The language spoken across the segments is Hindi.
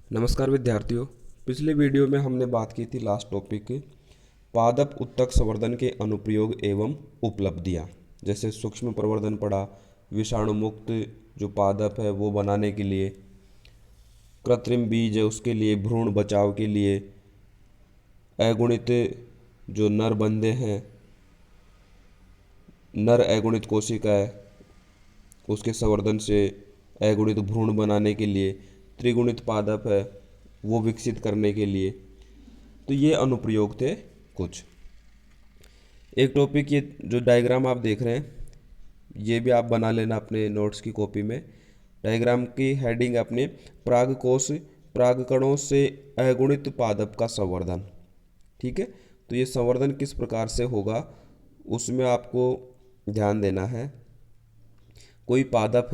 नमस्कार विद्यार्थियों। पिछले वीडियो में हमने बात की थी लास्ट टॉपिक पादप उत्तक संवर्धन के अनुप्रयोग एवं उपलब्धियां। जैसे सूक्ष्म प्रवर्धन पढ़ा, विषाणु मुक्त जो पादप है वो बनाने के लिए, कृत्रिम बीज है उसके लिए, भ्रूण बचाव के लिए, अगुणित जो नर बंधे हैं, नर अगुणित कोशिका है उसके संवर्धन से अगुणित भ्रूण बनाने के लिए, त्रिगुणित पादप है वो विकसित करने के लिए। तो ये अनुप्रयोग थे कुछ। एक टॉपिक ये जो डायग्राम आप देख रहे हैं ये भी आप बना लेना अपने नोट्स की कॉपी में। डायग्राम की हेडिंग अपने प्रागकोश प्रागकणों से अगुणित पादप का संवर्धन। ठीक है, तो ये संवर्धन किस प्रकार से होगा उसमें आपको ध्यान देना है। कोई पादप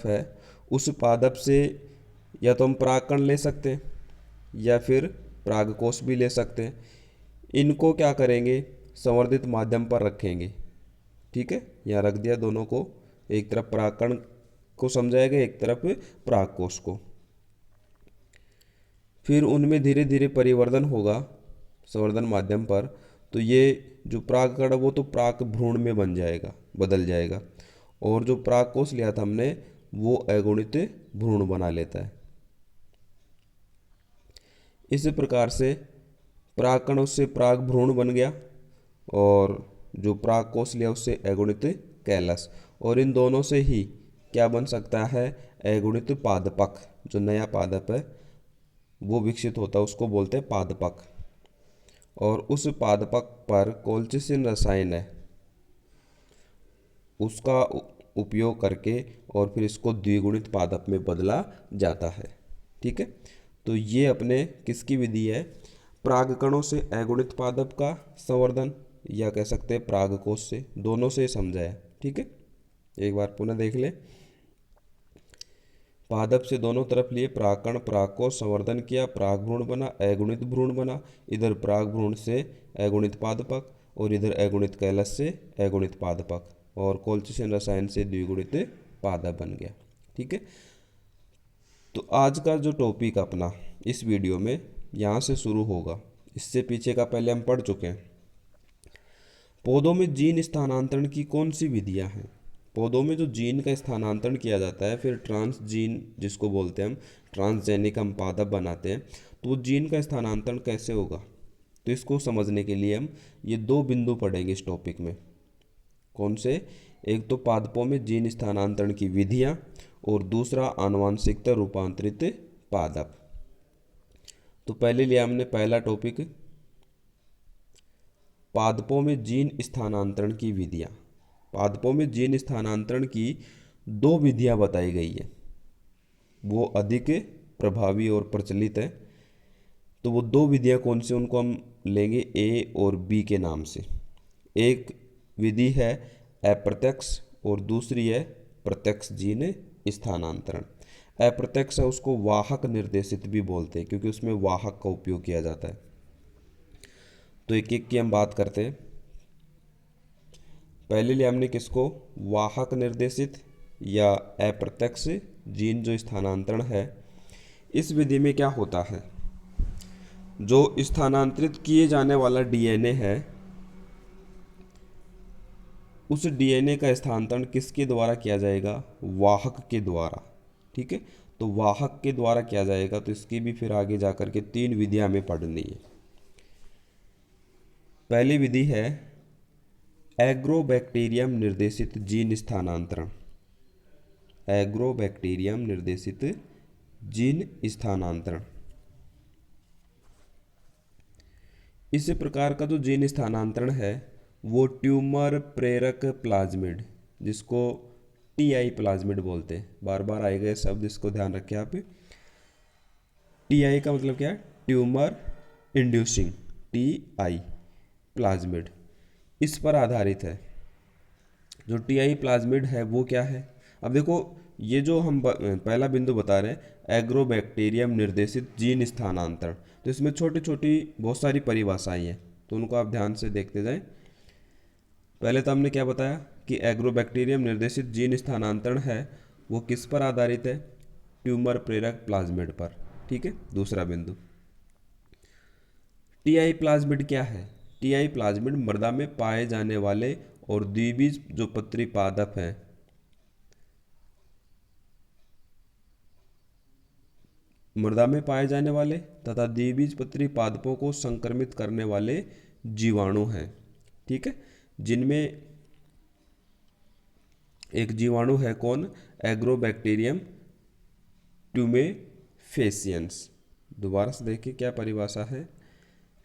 है, उस पादप से या तो हम परागकण ले सकते हैं या फिर परागकोश भी ले सकते हैं। इनको क्या करेंगे, संवर्धित माध्यम पर रखेंगे। ठीक है, यहाँ रख दिया दोनों को, एक तरफ परागकण को समझाएगा, एक तरफ परागकोश को। फिर उनमें धीरे धीरे परिवर्धन होगा संवर्धन माध्यम पर। तो ये जो परागकण है वो तो पराग भ्रूण में बदल जाएगा, और जो परागकोश लिया था हमने वो अगुणित भ्रूण बना लेता है। इस प्रकार से परागकण उससे पराग भ्रूण बन गया, और जो परागकोश लिया उससे अगुणित कैलस, और इन दोनों से ही क्या बन सकता है, अगुणित पादपक। जो नया पादप है वो विकसित होता है उसको बोलते हैं पादपक। और उस पादपक पर कोल्चिसिन रसायन है उसका उपयोग करके और फिर इसको द्विगुणित पादप में बदला जाता है। ठीक है, तो ये अपने किसकी विधि है, परागकणों से अगुणित पादप का संवर्धन, या कह सकते हैं परागकोश से, दोनों से समझा है। ठीक है, एक बार पुनः देख ले। पादप से दोनों तरफ लिए परागकण, परागकोश संवर्धन किया, परागभ्रूण बना, अगुणित भ्रूण बना। इधर परागभ्रूण से अगुणित पादपक, और इधर अगुणित कैलस से अगुणित पादपक, और कोल्चिसिन रसायन से द्विगुणित पादप बन गया। ठीक है, तो आज का जो टॉपिक अपना इस वीडियो में यहाँ से शुरू होगा। इससे पीछे का पहले हम पढ़ चुके हैं। पौधों में जीन स्थानांतरण की कौन सी विधियाँ हैं। पौधों में जो जीन का स्थानांतरण किया जाता है, फिर ट्रांसजीन जिसको बोलते हैं हम, ट्रांसजेनिक हम पादप बनाते हैं, तो वो जीन का स्थानांतरण कैसे होगा। तो इसको समझने के लिए हम ये दो बिंदु पढ़ेंगे इस टॉपिक में। कौन से, एक तो पादपों में जीन स्थानांतरण की विधियाँ, और दूसरा आनुवांशिकता रूपांतरित पादप। तो पहले लिया हमने पहला टॉपिक, पादपों में जीन स्थानांतरण की विधियाँ। पादपों में जीन स्थानांतरण की दो विधियाँ बताई गई है, वो अधिक प्रभावी और प्रचलित है। तो वो दो विधियाँ कौन सी, उनको हम लेंगे ए और बी के नाम से। एक विधि है अप्रत्यक्ष और दूसरी है प्रत्यक्ष जीन स्थानांतरण। अप्रत्यक्ष है उसको वाहक निर्देशित भी बोलते हैं, क्योंकि उसमें वाहक का उपयोग किया जाता है। तो एक एक की हम बात करते हैं। पहले लिए हमने किसको, वाहक निर्देशित या अप्रत्यक्ष जीन जो स्थानांतरण है। इस विधि में क्या होता है, जो स्थानांतरित किए जाने वाला डीएनए है उस डीएनए का स्थानांतरण किसके द्वारा किया जाएगा, वाहक के द्वारा। ठीक है, तो वाहक के द्वारा किया जाएगा। तो इसकी भी फिर आगे जाकर के तीन विधियां हमें पढ़नी है। पहली विधि है एग्रोबैक्टीरियम निर्देशित जीन स्थानांतरण। एग्रोबैक्टीरियम निर्देशित जीन स्थानांतरण। इस प्रकार का जो जीन स्थानांतरण है वो ट्यूमर प्रेरक प्लाज्मिड, जिसको टीआई प्लाज्मिड बोलते हैं, बार बार आएगा ये शब्द, इसको ध्यान रखें आप। टीआई का मतलब क्या है, ट्यूमर इंड्यूसिंग, टीआई प्लाज्मिड, इस पर आधारित है। जो टीआई प्लाज्मिड है वो क्या है, अब देखो ये जो हम पहला बिंदु बता रहे हैं एग्रोबैक्टीरियम निर्देशित जीन स्थानांतरण, तो इसमें छोटी छोटी बहुत सारी परिभाषाएं हैं, तो उनको आप ध्यान से देखते जाएं। पहले तो हमने क्या बताया कि एग्रोबैक्टीरियम निर्देशित जीन स्थानांतरण है वो किस पर आधारित है, ट्यूमर प्रेरक प्लाज्मिड पर। ठीक है, दूसरा बिंदु, टीआई प्लाज्मिड क्या है? टीआई प्लाज्मिड मृदा में पाए जाने वाले और द्विबीज जो पत्री पादप हैं, मृदा में पाए जाने वाले तथा द्विबीज पत्री पादपों को संक्रमित करने वाले जीवाणु हैं। ठीक है, जिनमें एक जीवाणु है कौन? एग्रोबैक्टीरियम ट्यूमेफेसियंस। दोबारा से देखिए क्या परिभाषा है।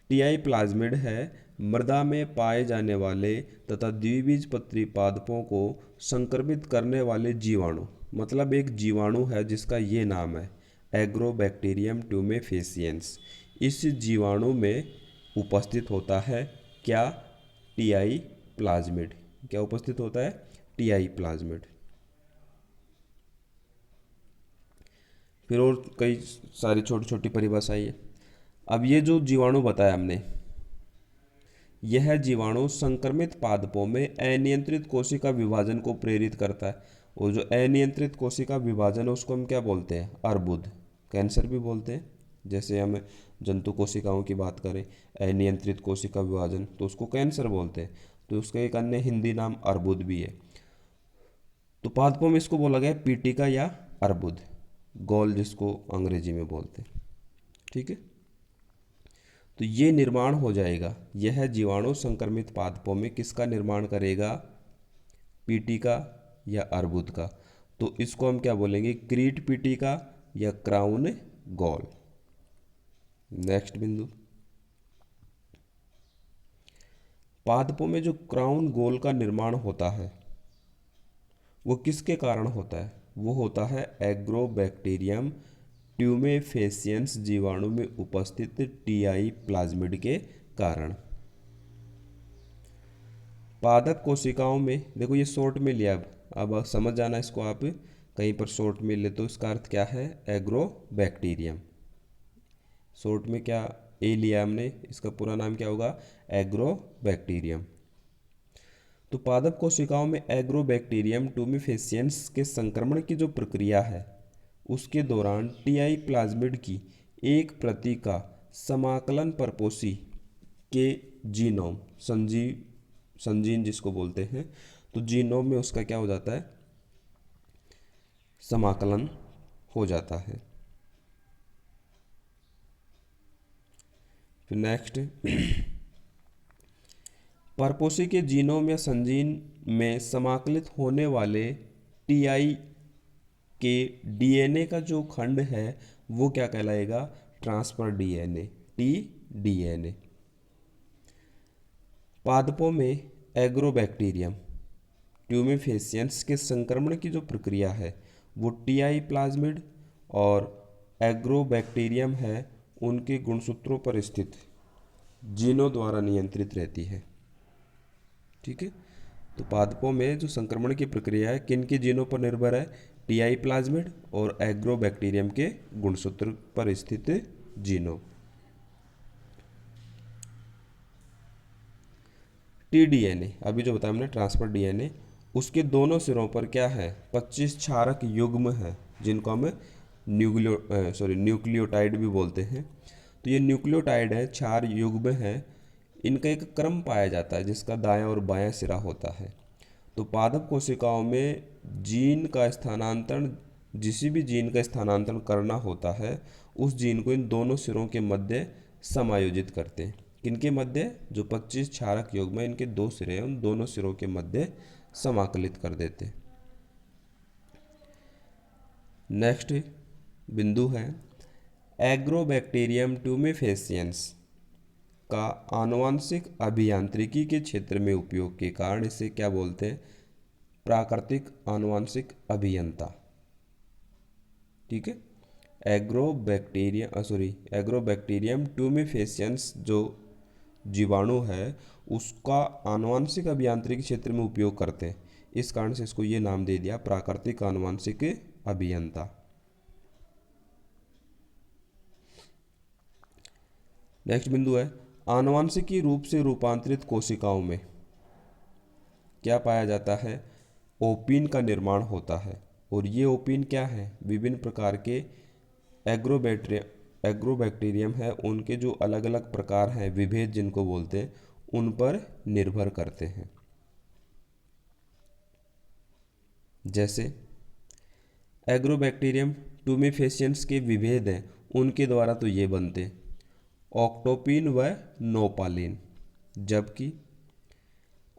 टीआई प्लाज्मिड है मृदा में पाए जाने वाले तथा द्विबीजपत्री पादपों को संक्रमित करने वाले जीवाणु। मतलब एक जीवाणु है जिसका ये नाम है एग्रोबैक्टीरियम ट्यूमेफेसियंस। इस जीवाणु में उपस्थित होता है क्या? TI plasmid. क्या उपस्थित होता है? TI plasmid. फिर और कई सारी छोटी छोटी परिभाषाएं है। अब ये जो जीवाणु बताया हमने, यह जीवाणु संक्रमित पादपों में अनियंत्रित कोशिका विभाजन को प्रेरित करता है। और जो अनियंत्रित कोशिका विभाजन है उसको हम क्या बोलते हैं? अर्बुद, कैंसर भी बोलते हैं। जैसे हम जंतु कोशिकाओं की बात करें, अनियंत्रित कोशिका विभाजन, तो उसको कैंसर बोलते हैं। तो उसका एक अन्य हिंदी नाम अर्बुद भी है। तो पादपों में इसको बोला गया पीटिका या अर्बुद, गॉल जिसको अंग्रेजी में बोलते हैं। ठीक है, तो ये निर्माण हो जाएगा। यह जीवाणु संक्रमित पादपों में किसका निर्माण करेगा? पीटिका या अर्बुद का। तो इसको हम क्या बोलेंगे? क्रीट पीटिका या क्राउन गॉल। नेक्स्ट बिंदु, पादपों में जो क्राउन गोल का निर्माण होता है वो किसके कारण होता है? वो होता है एग्रोबैक्टीरियम ट्यूमेफेसियंस जीवाणु में उपस्थित टीआई प्लाज्मिड के कारण। पादप कोशिकाओं में, देखो ये शॉर्ट में लिया, अब समझ जाना इसको। आप कहीं पर शॉर्ट में ले तो इसका अर्थ क्या है? एग्रोबैक्टीरियम। शॉर्ट में क्या ए लिया हमने, इसका पूरा नाम क्या होगा? एग्रोबैक्टीरियम। तो पादप कोशिकाओं में एग्रोबैक्टीरियम ट्यूमेफेसियंस के संक्रमण की जो प्रक्रिया है उसके दौरान टीआई प्लाज्मिड की एक प्रति का समाकलन परपोषी के जीनोम, संजीन जिसको बोलते हैं, तो जीनोम में उसका क्या हो जाता है? समाकलन हो जाता है। फिर नेक्स्ट, परपोषी के जीनोम या संजीन में समाकलित होने वाले टीआई के डीएनए का जो खंड है वो क्या कहलाएगा? Transfer DNA, T-DNA. पादपों में एग्रोबैक्टीरियम ट्यूमेफेसियंस के संक्रमण की जो प्रक्रिया है वो टीआई प्लाज्मिड और एग्रोबैक्टीरियम है उनके गुणसूत्रों पर स्थित जीनों द्वारा नियंत्रित रहती है। ठीक है, तो पादपों में जो संक्रमण की प्रक्रिया है किन के जीनों पर निर्भर है? टीआई प्लाज्मिड और एग्रोबैक्टीरियम के गुणसूत्र पर स्थित जीनों। टीडीएनए, अभी जो बताया हमने ट्रांसफर डीएनए, उसके दोनों सिरों पर क्या है? 25 क्षारक युग्म है जिनको हम न्यूक्लियोटाइड भी बोलते हैं। तो ये न्यूक्लियोटाइड है, क्षार युग्म है, इनका एक क्रम पाया जाता है जिसका दायां और बायां सिरा होता है। तो पादप कोशिकाओं में जीन का स्थानांतरण, जिसी भी जीन का स्थानांतरण करना होता है उस जीन को इन दोनों सिरों के मध्य समायोजित करते हैं। किनके मध्य? जो 25 क्षारक युग्म है इनके दो सिरे हैं, उन दोनों सिरों के मध्य समाकलित कर देते हैं। नेक्स्ट बिंदु है एग्रोबैक्टीरियम ट्यूमेफेसियंस का आनुवंशिक अभियांत्रिकी के क्षेत्र में उपयोग के कारण इसे क्या बोलते हैं? प्राकृतिक आनुवंशिक अभियंता। ठीक है, एग्रोबैक्टीरियम ट्यूमेफेसियंस जो जीवाणु है उसका आनुवंशिक अभियांत्रिकी क्षेत्र में उपयोग करते हैं, इस कारण से इसको ये नाम दे दिया प्राकृतिक आनुवंशिक अभियंता। नेक्स्ट बिंदु है आनुवंशिकी रूप से रूपांतरित कोशिकाओं में क्या पाया जाता है? ओपिन का निर्माण होता है। और ये ओपिन क्या है, विभिन्न प्रकार के एग्रोबैक्टीरियम है, उनके जो अलग अलग प्रकार हैं, विभेद जिनको बोलते हैं, उन पर निर्भर करते हैं। जैसे एग्रोबैक्टीरियम टूमेफेसियंस के विभेद हैं, उनके द्वारा तो ये बनते ऑक्टोपिन व नोपालिन, जबकि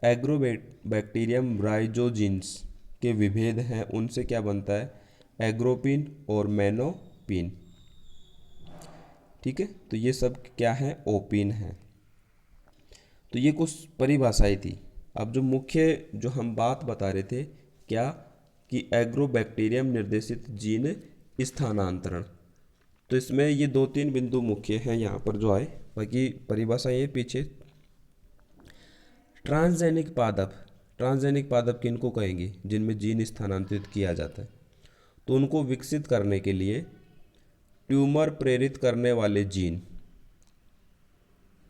एग्रोबैक्टीरियम राइजोजिन्स के विभेद हैं, उनसे क्या बनता है, एग्रोपिन और मैनोपिन। ठीक है, तो ये सब क्या है, ओपिन है। तो ये कुछ परिभाषाएं थी। अब जो मुख्य जो हम बात बता रहे थे क्या, कि एग्रोबैक्टीरियम निर्देशित जीन स्थानांतरण, तो इसमें ये 2-3 बिंदु मुख्य हैं यहाँ पर जो आए, बाकी परिभाषा ये पीछे। ट्रांसजेनिक पादप किनको कहेंगे, जिनमें जीन स्थानांतरित किया जाता है, तो उनको विकसित करने के लिए ट्यूमर प्रेरित करने वाले जीन,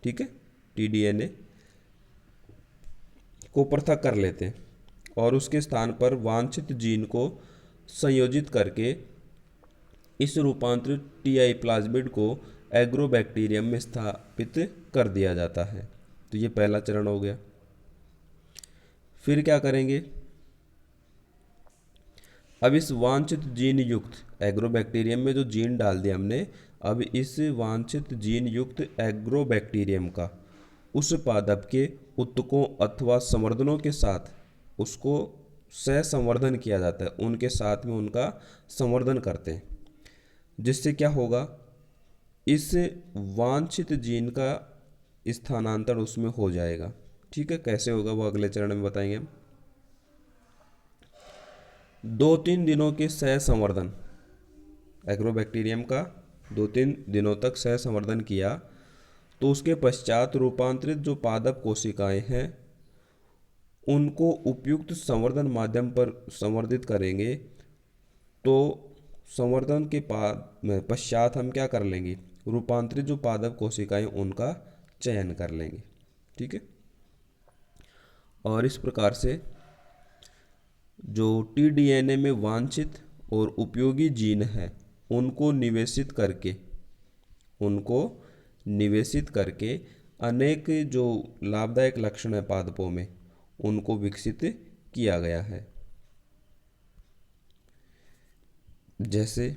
ठीक है, टीडीएनए को पृथक कर लेते हैं और उसके स्थान पर वांछित जीन को संयोजित करके इस रूपांतरित टीआई प्लाज्मिड को एग्रोबैक्टीरियम में स्थापित कर दिया जाता है। तो ये पहला चरण हो गया। फिर क्या करेंगे, अब इस वांछित जीन युक्त एग्रोबैक्टीरियम में जो जीन डाल दिया हमने, अब इस वांछित जीन युक्त एग्रोबैक्टीरियम का उस पादप के उत्तकों अथवा संवर्धनों के साथ उसको सहसंवर्धन किया जाता है, उनके साथ में उनका संवर्धन करते हैं, जिससे क्या होगा, इस वांछित जीन का स्थानांतरण उसमें हो जाएगा। ठीक है, कैसे होगा वो अगले चरण में बताएंगे हम। 2-3 दिनों के सहसंवर्धन, एग्रोबैक्टीरियम का 2-3 दिनों तक सहसंवर्धन किया, तो उसके पश्चात रूपांतरित जो पादप कोशिकाएं हैं उनको उपयुक्त संवर्धन माध्यम पर संवर्धित करेंगे। तो संवर्धन के पश्चात हम क्या कर लेंगे, रूपांतरित जो पादप कोशिकाएं उनका चयन कर लेंगे। ठीक है, और इस प्रकार से जो टीडीएनए में वांछित और उपयोगी जीन है उनको निवेशित करके अनेक जो लाभदायक लक्षण है पादपों में उनको विकसित किया गया है। जैसे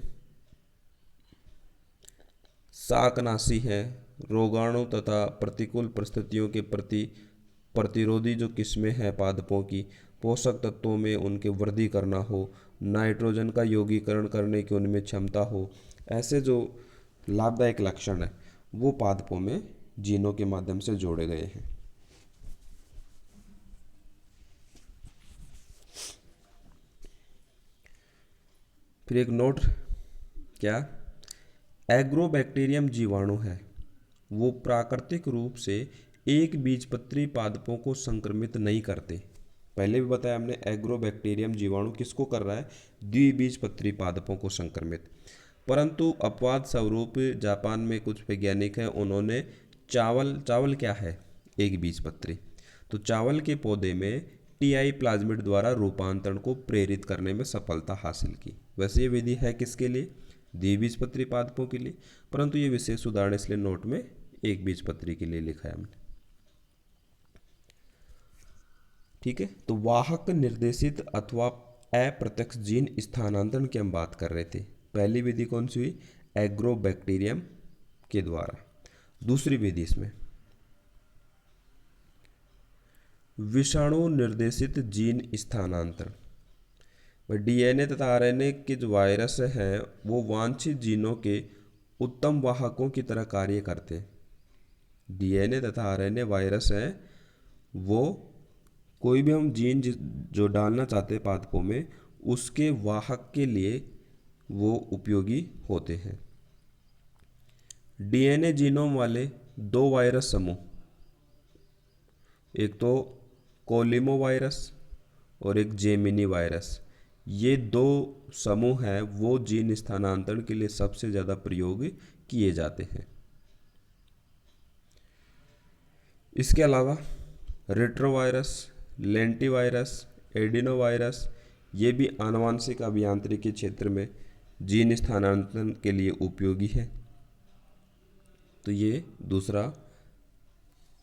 शाकनाशी है, रोगाणु तथा प्रतिकूल परिस्थितियों के प्रति प्रतिरोधी जो किस्में हैं पादपों की, पोषक तत्वों में उनके वृद्धि करना हो, नाइट्रोजन का यौगीकरण करने की उनमें क्षमता हो, ऐसे जो लाभदायक लक्षण है वो पादपों में जीनों के माध्यम से जोड़े गए हैं। फिर एक नोट, क्या, एग्रोबैक्टीरियम जीवाणु है वो प्राकृतिक रूप से एक बीजपत्री पादपों को संक्रमित नहीं करते। पहले भी बताया हमने, एग्रोबैक्टीरियम जीवाणु किसको कर रहा है, द्विबीजपत्री पादपों को संक्रमित। परंतु अपवाद स्वरूप जापान में कुछ वैज्ञानिक हैं, उन्होंने चावल क्या है, एक बीजपत्री, तो चावल के पौधे में टीआई प्लाज्मिड द्वारा रूपांतरण को प्रेरित करने में सफलता हासिल की। वैसे ये विधि है किसके लिए, द्विबीजपत्री पादपों के लिए, परंतु ये विशेष उदाहरण इसलिए नोट में एक बीजपत्री के लिए लिखा है हमने। ठीक है, तो वाहक निर्देशित अथवा अप्रत्यक्ष जीन स्थानांतरण की हम बात कर रहे थे। पहली विधि कौन सी हुई, एग्रोबैक्टीरियम के द्वारा। दूसरी विधि इसमें विषाणु निर्देशित जीन स्थानांतरण। डीएनए तथा आरएनए के जो वायरस हैं वो वांछित जीनों के उत्तम वाहकों की तरह कार्य करते हैं। डीएनए तथा आरएनए वायरस हैं, वो कोई भी हम जीन जो डालना चाहते हैं पादपों में, उसके वाहक के लिए वो उपयोगी होते हैं। डीएनए जीनोम वाले 2 वायरस समूह, एक तो कोलिमो वायरस और एक जेमिनी वायरस, ये 2 समूह हैं वो जीन स्थानांतरण के लिए सबसे ज़्यादा प्रयोग किए जाते हैं। इसके अलावा रेट्रोवायरस, लेंटिवायरस, एडिनोवायरस, ये भी आनुवांशिक अभियांत्रिकी क्षेत्र में जीन स्थानांतरण के लिए उपयोगी है। तो ये दूसरा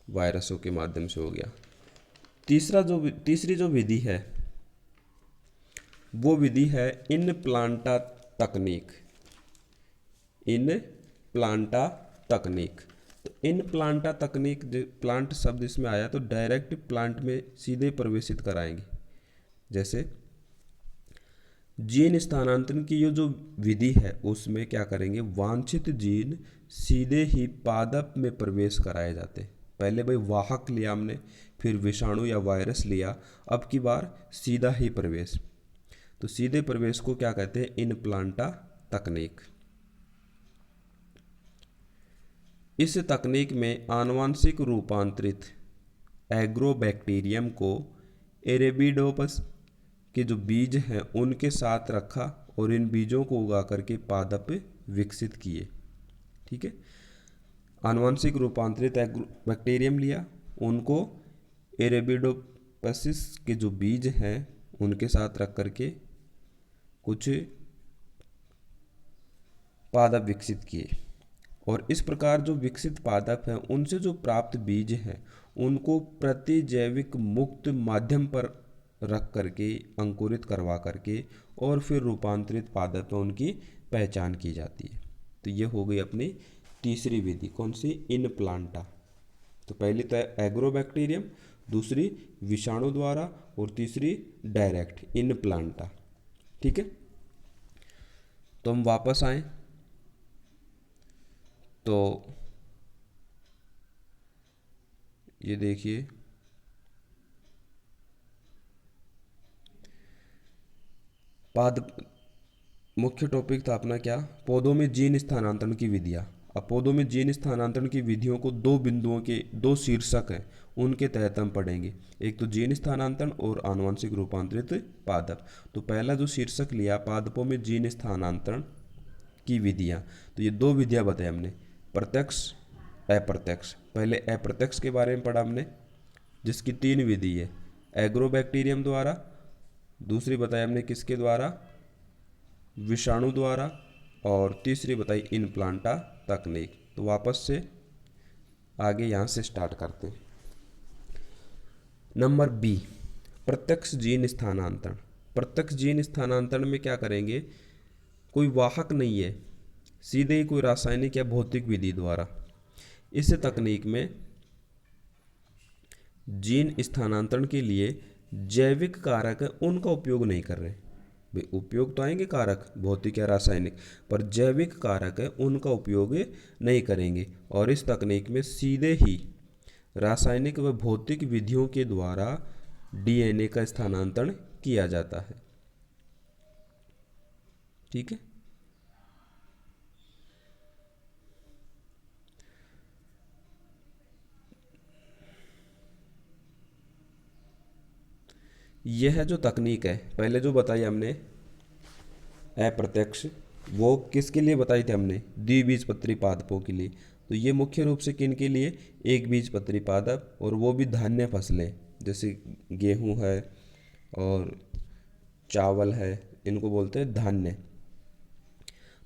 वायरसों के माध्यम से हो गया। तीसरी जो विधि है वो विधि है इन प्लांटा तकनीक। इन प्लांटा तकनीक। तो इन प्लांटा तकनीक, प्लांट शब्द इसमें आया तो डायरेक्ट प्लांट में सीधे प्रवेशित कराएंगे। जैसे जीन स्थानांतरण की ये जो विधि है उसमें क्या करेंगे, वांछित जीन सीधे ही पादप में प्रवेश कराए जाते। पहले भाई वाहक लिया हमने, फिर विषाणु या वायरस लिया, अब की बार सीधा ही प्रवेश। तो सीधे प्रवेश को क्या कहते हैं, इन प्लांटा तकनीक। इस तकनीक में आनुवांशिक रूपांतरित एग्रोबैक्टीरियम को एरेबिडोपस के जो बीज हैं उनके साथ रखा और इन बीजों को उगा करके पादप विकसित किए। ठीक है, आनुवांशिक रूपांतरित बैक्टीरियम लिया, उनको एरेबिडोपसिस के जो बीज हैं उनके साथ रख करके कुछ पादप विकसित किए, और इस प्रकार जो विकसित पादप हैं उनसे जो प्राप्त बीज हैं उनको प्रतिजैविक मुक्त माध्यम पर रख करके अंकुरित करवा करके और फिर रूपांतरित पादप में उनकी पहचान की जाती है। तो ये हो गई अपनी तीसरी विधि, कौन सी, इन प्लांटा। तो पहली तो एग्रोबैक्टीरियम, दूसरी विषाणु द्वारा, और तीसरी डायरेक्ट इन प्लांटा। ठीक है, तो हम वापस आए तो ये देखिए मुख्य टॉपिक था अपना क्या, पौधों में जीन स्थानांतरण की विधियाँ। अब पौधों में जीन स्थानांतरण की विधियों को दो बिंदुओं के दो शीर्षक हैं उनके तहत हम पढ़ेंगे, एक तो जीन स्थानांतरण और आनुवंशिक रूपांतरित पादप। तो पहला जो शीर्षक लिया, पादपों में जीन स्थानांतरण की विधियाँ, तो ये दो विधियाँ बताई हमने, प्रत्यक्ष अप्रत्यक्ष। पहले अप्रत्यक्ष के बारे में पढ़ा हमने जिसकी तीन विधि है, एग्रोबैक्टीरियम द्वारा, दूसरी बताई हमने किसके द्वारा, विषाणु द्वारा, और तीसरी बताई इन प्लांटा तकनीक। तो वापस से आगे यहाँ से स्टार्ट करते हैं। नंबर बी, प्रत्यक्ष जीन स्थानांतरण। प्रत्यक्ष जीन स्थानांतरण में क्या करेंगे, कोई वाहक नहीं है, सीधे ही कोई रासायनिक या भौतिक विधि द्वारा इस तकनीक में जीन स्थानांतरण के लिए जैविक कारक है उनका उपयोग नहीं कर रहे। भाई उपयोग तो आएंगे कारक भौतिक या रासायनिक, पर जैविक कारक है उनका उपयोग नहीं करेंगे, और इस तकनीक में सीधे ही रासायनिक व भौतिक विधियों के द्वारा डीएनए का स्थानांतरण किया जाता है। ठीक है, यह जो तकनीक है पहले जो बताई हमने अप्रत्यक्ष, वो किसके लिए बताई थी हमने, द्विबीजपत्री पादपों के लिए। तो ये मुख्य रूप से किन के लिए, एक बीजपत्री पादप, और वो भी धान्य फसलें जैसे गेहूं है और चावल है, इनको बोलते हैं धान्य।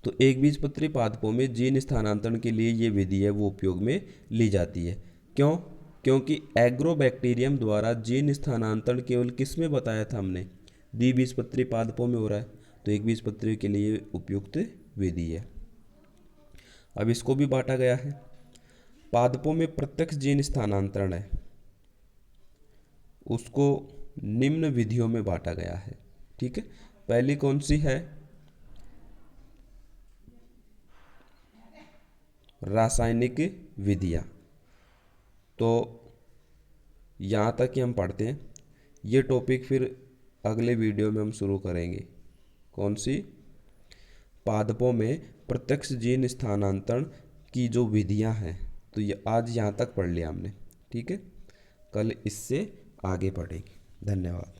तो एक बीजपत्री पादपों में जीन स्थानांतरण के लिए ये विधि है वो उपयोग में ली जाती है। क्यों, क्योंकि एग्रोबैक्टीरियम द्वारा जीन स्थानांतरण केवल किस में बताया था हमने, द्विबीजपत्री पादपों में हो रहा है, तो एक बीजपत्री के लिए उपयुक्त विधि है। अब इसको भी बांटा गया है, पादपों में प्रत्यक्ष जीन स्थानांतरण है उसको निम्न विधियों में बांटा गया है। ठीक है, पहली कौन सी है, रासायनिक विधियाँ। तो यहाँ तक ही हम पढ़ते हैं, ये टॉपिक फिर अगले वीडियो में हम शुरू करेंगे। कौन सी, पादपों में प्रत्यक्ष जीन स्थानांतरण की जो विधियाँ हैं। तो ये आज यहाँ तक पढ़ लिया हमने। ठीक है, कल इससे आगे पढ़ेंगे। धन्यवाद।